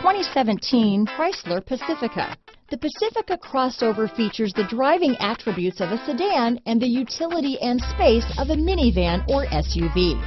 2017 Chrysler Pacifica. The Pacifica crossover features the driving attributes of a sedan and the utility and space of a minivan or SUV.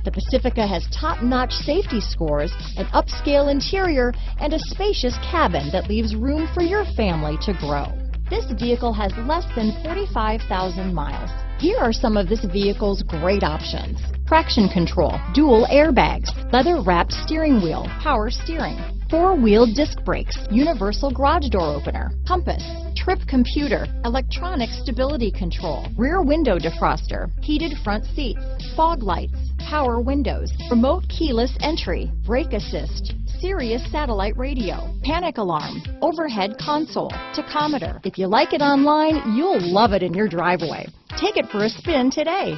The Pacifica has top-notch safety scores, an upscale interior, and a spacious cabin that leaves room for your family to grow. This vehicle has less than 45,000 miles. Here are some of this vehicle's great options: traction control, dual airbags, leather-wrapped steering wheel, power steering, four-wheel disc brakes, universal garage door opener, compass, trip computer, electronic stability control, rear window defroster, heated front seats, fog lights, power windows, remote keyless entry, brake assist, Sirius satellite radio, panic alarm, overhead console, tachometer. If you like it online, you'll love it in your driveway. Take it for a spin today.